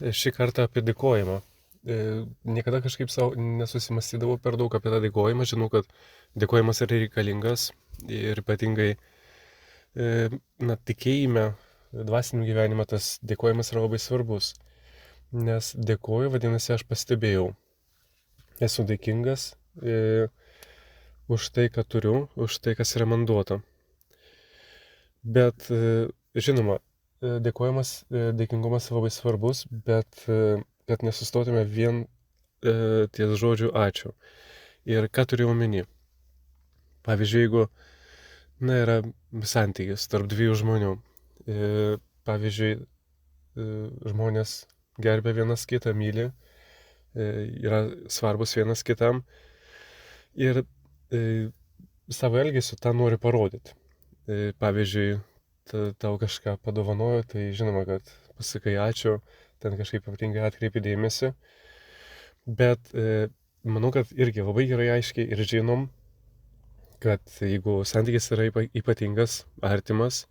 Šį kartą apie dėkojimą. Niekada kažkaip savo nesusimastydavau per daug apie tą dėkojimą. Žinau, kad dėkojimas yra reikalingas ir ypatingai tikėjime, dvasiniam gyvenime tas dėkojimas yra labai svarbus. Nes dėkoju, vadinasi, aš pastebėjau. Esu dėkingas už tai, ką turiu, už tai, kas yra man duota. Bet žinoma, dėkingumas labai svarbus, bet kad nesustotume vien ties žodžiu ačiū. Ir ką turiu omeny? Pavyzdžiui, jeigu yra santykis tarp dviejų žmonių. Pavyzdžiui, žmonės gerbia vienas kitą, myli, yra svarbus vienas kitam ir savo elgesiu tą nori parodyti. Pavyzdžiui, tau kažką padovanojo, tai žinoma, kad pasakai ačiū, ten kažkaip ypatingai atkreipi dėmesį. Bet manau, kad irgi labai gerai aiškiai ir žinom, kad jeigu santykis yra ypatingas, artimas,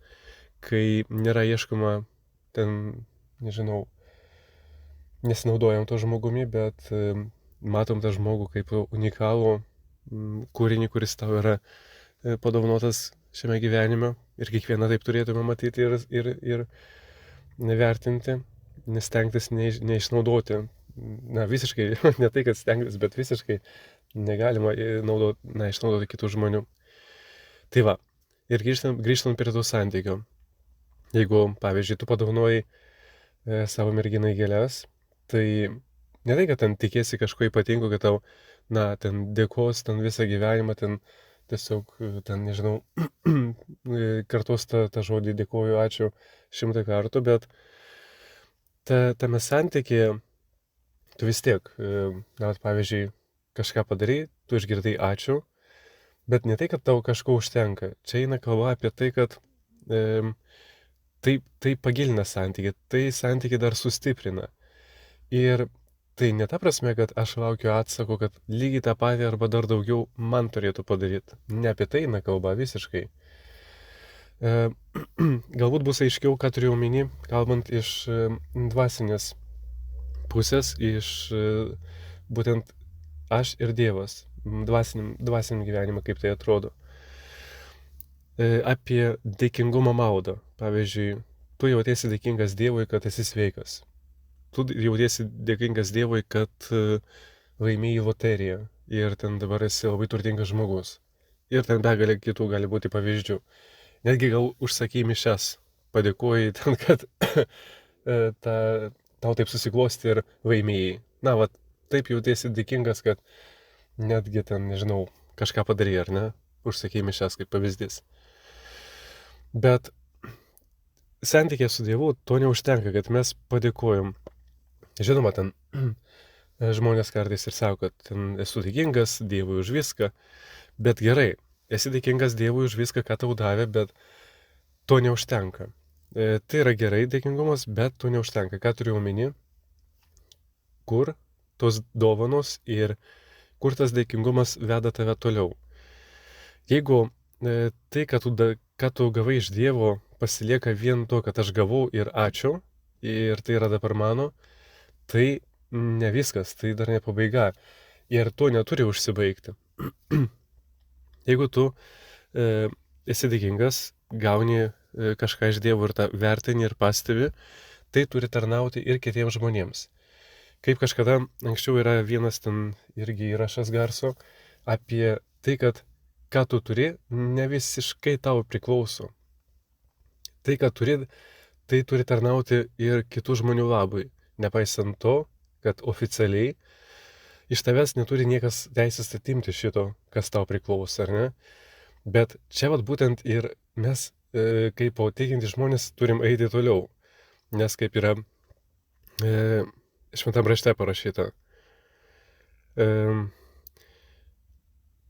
kai nėra ieškoma ten, nežinau, nesinaudojam to žmogumi, bet matom tą žmogų kaip unikalų kūrinį, kuris tau yra padovanotas šiame gyvenime ir kiekvieną taip turėtume matyti ir nevertinti, nestengtis neišnaudoti. Na, visiškai, ne tai, kad stengtis, bet visiškai negalima išnaudoti kitų žmonių. Tai va, ir grįžtant prie to santykio. Jeigu, pavyzdžiui, tu padovanoji savo merginai gėles, tai ne tai, kad ten tikėsi kažko ypatingo, kad tau, ten dėkos, ten visą gyvenimą, ten tiesiog, ten, nežinau, kartos tą žodį dėkoju, ačiū 100 kartų, bet tame santykėje tu vis tiek, pavyzdžiui, kažką padarai, tu išgirdai ačiū, bet ne tai, kad tau kažko užtenka. Čia eina kalba apie tai, kad tai pagilina santykį, tai santykį dar sustiprina. Ir tai ne ta prasme, kad aš laukiu atsako, kad lygiai tą patį arba dar daugiau man turėtų padaryti. Ne apie tai eina kalba visiškai. Galbūt bus aiškiau, ką turiu omeny, kalbant iš dvasinės pusės, iš būtent aš ir Dievas, dvasiniam gyvenimą, kaip tai atrodo. Apie dėkingumo maldą. Pavyzdžiui, tu jautiesi dėkingas Dievui, kad esi sveikas. Tu jautiesi dėkingas Dievui, kad laimėjai loteriją ir ten dabar esi labai turtingas žmogus. Ir ten begalė kitų gali būti pavyzdžių. Netgi gal užsakei mišias, padėkojai ten, kad tau taip susiklosti ir laimėjai. Na, va, taip jautiesi dėkingas, kad netgi ten, nežinau, kažką padarai, ar ne? Užsakei mišias kaip pavyzdys. Bet santykė su Dievu to neužtenka, kad mes padėkojom. Žinoma, ten žmonės kartais ir sako, kad ten esu dėkingas Dievui už viską, bet gerai, esi dėkingas Dievui už viską, ką tau davė, bet to neužtenka. Tai yra gerai dėkingumas, bet to neužtenka. Ką turiu omeny? Kur tos dovanos ir kur tas dėkingumas veda tave toliau. Jeigu tai, ką tu gavai iš Dievo, pasilieka vien to, kad aš gavau ir ačiū, ir tai yra dabar mano, tai ne viskas, tai dar ne pabaiga. Ir to neturi užsibaigti. Jeigu tu esi dėkingas, gauni kažką iš Dievo ir tą vertini ir pastebi, tai turi tarnauti ir kitiems žmonėms. Kaip kažkada anksčiau yra vienas ten irgi įrašas garso apie tai, kad ką tu turi, ne visiškai tau priklauso. Tai, ką turi, tai turi tarnauti ir kitų žmonių labui. Nepaisant to, kad oficialiai iš tavęs neturi niekas teisės atimti šito, kas tau priklauso, ar ne? Bet čia būtent ir mes, kaip tikinti žmonės, turim eiti toliau. Nes kaip yra šventam rašte parašyta,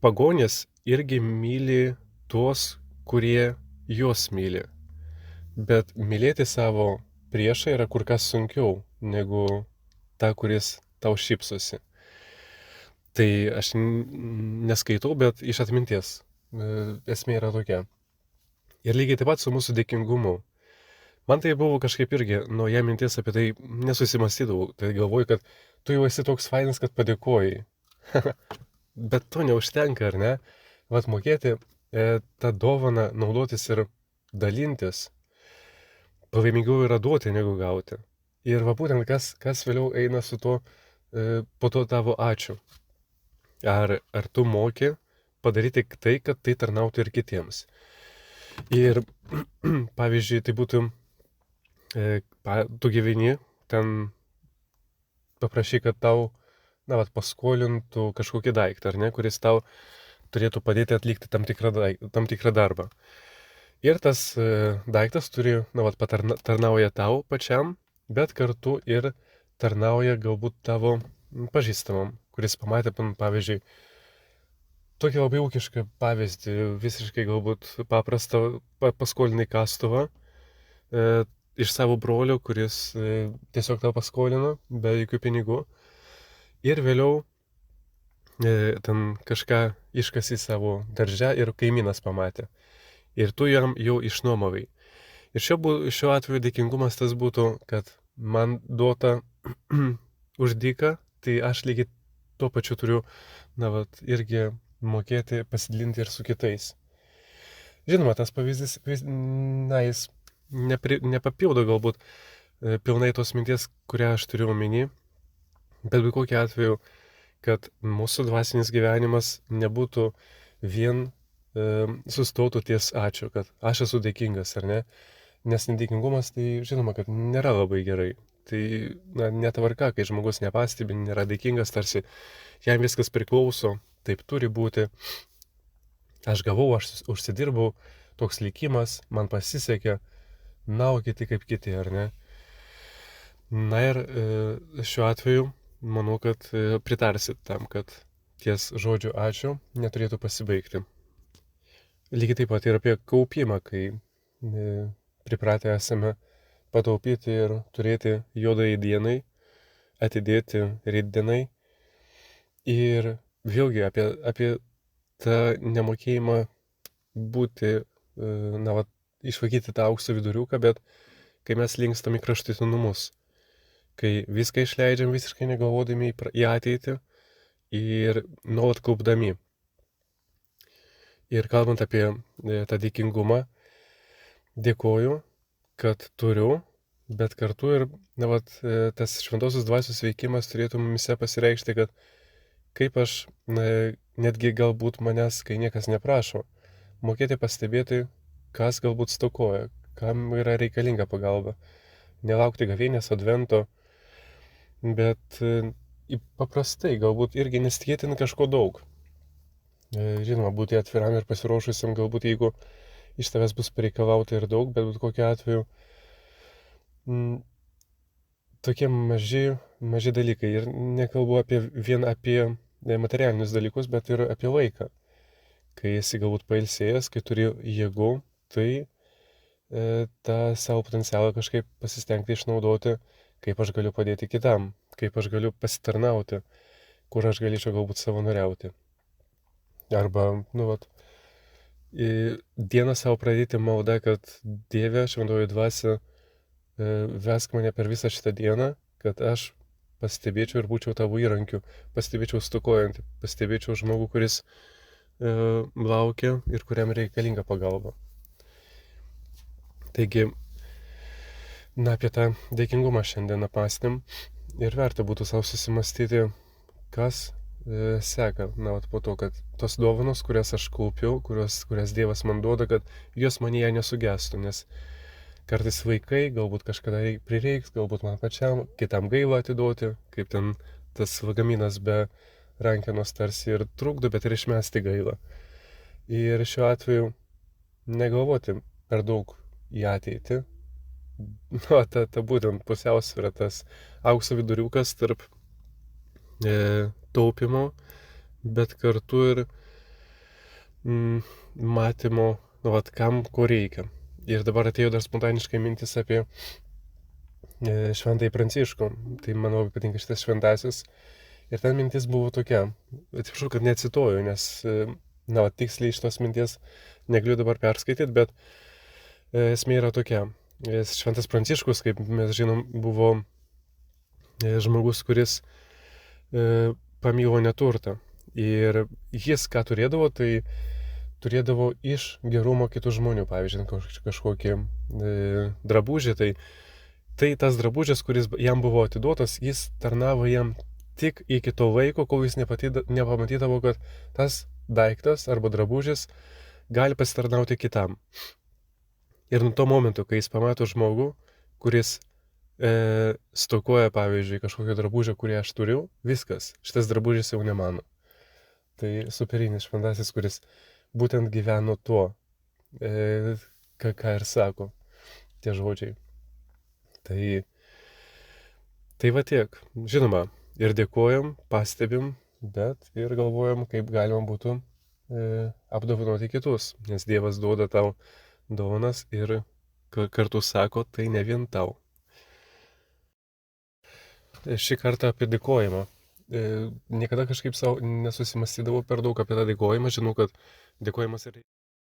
pagonės irgi myli tuos, kurie juos myli. Bet mylėti savo priešą yra kur kas sunkiau negu tą, kuris tau šypsosi. Tai aš neskaitau, bet iš atminties esmė yra tokia. Ir lygiai taip pat su mūsų dėkingumu. Man tai buvo kažkaip irgi, nuo ją minties apie tai nesusimastydavau. Tai galvoju, kad tu jau esi toks fainas, kad padėkojai. Bet to neužtenka, ar ne? Vat mokėti tą dovaną naudotis ir dalintis. Palaimingiau yra duoti, negu gauti. Ir va būtent kas vėliau eina su to, po to tavo ačiū. Ar tu moki padaryti tai, kad tai tarnautų ir kitiems. Ir pavyzdžiui, tai būtų, tu gyveni, ten paprašy, kad tau, paskolintų kažkokį daiktą, ar ne, kuris tau turėtų padėti atlikti tam tikrą darbą. Ir tas daiktas tarnauja tau pačiam, bet kartu ir tarnauja galbūt tavo pažįstamam, kuris pamatė, pavyzdžiui, tokį labai ūkišką pavyzdį, visiškai galbūt paprastą, paskolinai kastuvą iš savo brolio, kuris tiesiog tau paskolino be jokių pinigų. Ir vėliau ten kažką iškasi savo daržę ir kaimynas pamatė. Ir tu jam jau išnuomavai. Ir šiuo atveju dėkingumas tas būtų, kad man duota už dyką, tai aš lygiai tuo pačiu turiu, irgi mokėti pasidalinti ir su kitais. Žinoma, tas pavyzdys, jis nepapildo galbūt pilnai tos minties, kurią aš turiu omeny, bet bet kokiu atveju, kad mūsų dvasinis gyvenimas nebūtų vien sustotų ties ačiū, kad aš esu dėkingas, ar ne? Nes nedėkingumas, tai žinoma, kad nėra labai gerai. Tai netvarka, kai žmogus nepastebi, nėra dėkingas, tarsi jam viskas priklauso, taip turi būti. Aš gavau, aš užsidirbau, toks likimas, man pasisekė, o kiti kaip kiti, ar ne? Na ir šiuo atveju, manau, kad pritarsit tam, kad ties žodžiu ačiū neturėtų pasibaigti. Lygiai taip pat ir apie kaupimą, kai pripratę esame pataupyti ir turėti juodai dienai, atidėti rytdienai. Ir vėlgi apie tą nemokėjimą būti, išlaikyti tą aukso viduriuką, bet kai mes linkstam į kraštutinumus, kai viską išleidžiam visiškai negalvodami į ateitį ir nuolat kaupdami. Ir kalbant apie tą dėkingumą, dėkoju, kad turiu, bet kartu ir tas šventosios dvasios veikimas turėtų mumise pasireikšti, kad kaip aš netgi galbūt manęs, kai niekas neprašo, mokėti pastebėti, kas galbūt stokoja, kam yra reikalinga pagalba. Nelaukti gavėnės, advento, bet paprastai galbūt irgi nesitikėti kažko daug. Žinoma, būti atviram ir pasiruošusiam, galbūt jeigu iš tavęs bus pareikalauta ir daug, bet kokiu atveju tokie maži dalykai. Ir nekalbu vien apie materialinius dalykus, bet ir apie laiką. Kai esi galbūt pailsėjęs, kai turi jėgų, tai tą savo potencialą kažkaip pasistengti išnaudoti, kaip aš galiu padėti kitam, kaip aš galiu pasitarnauti, kur aš galėčiau galbūt savanoriauti. Arba, dieną savo pradėti maldą, kad Dieve, šventoji dvasia, vesk mane per visą šitą dieną, kad aš pastebėčiau ir būčiau tavo įrankiu, pastebėčiau stokojantį, pastebėčiau žmogų, kuris laukia ir kuriam reikalinga pagalba. Taigi, apie tą dėkingumą šiandien apmąstėm ir verta būtų savo susimastyti, kas seka, po to, kad tos dovanos, kurias aš kaupiau, kurias Dievas man duoda, kad jos manyje nesugestų, nes kartais vaikai galbūt kažkada prireiks, galbūt man pačiam, kitam gaila atiduoti, kaip ten tas lagaminas be rankenos tarsi ir trukdo, bet ir išmesti gaila. Ir šiuo atveju negalvoti per daug į ateitį, ta būtent pusiausvyra, tas aukso viduriukas tarp taupimo, bet kartu ir matymo, kam ko reikia. Ir dabar atėjo dar spontaniškai mintis apie šventąjį Pranciškų. Tai man labai patinka šitas šventasis. Ir ten mintis buvo tokia. Atsiprašau, kad necituoju, nes tiksliai šitos minties negaliu dabar perskaityti, bet esmė yra tokia, Šventas Pranciškus, kaip mes žinom, buvo žmogus, kuris pamilo neturtą. Ir jis ką turėdavo, tai turėdavo iš gerumo kitų žmonių, pavyzdžiui, kažkokį drabužį, tai tas drabužis, kuris jam buvo atiduotas, jis tarnavo jam tik iki to laiko, kol jis nepamatydavo, kad tas daiktas arba drabužis gali pasitarnauti kitam. Ir nuo to momento, kai jis pamato žmogų, kuris stokoja, pavyzdžiui, kažkokio drabužio, kurį aš turiu, viskas, šitas drabužis jau ne mano. Tai superinis šventasis, kuris būtent gyveno tuo, ką ir sako tie žodžiai. Tai va tiek. Žinoma, ir dėkojam, pastebim, bet ir galvojam, kaip galima būtų apdovanoti kitus, nes Dievas duoda tau dovanas ir kartu sako, tai ne vien tau. Šį kartą apie dėkojimą. Niekada kažkaip savo nesusimastydavau per daug apie tą dėkojimą, žinau, kad dėkojimas yra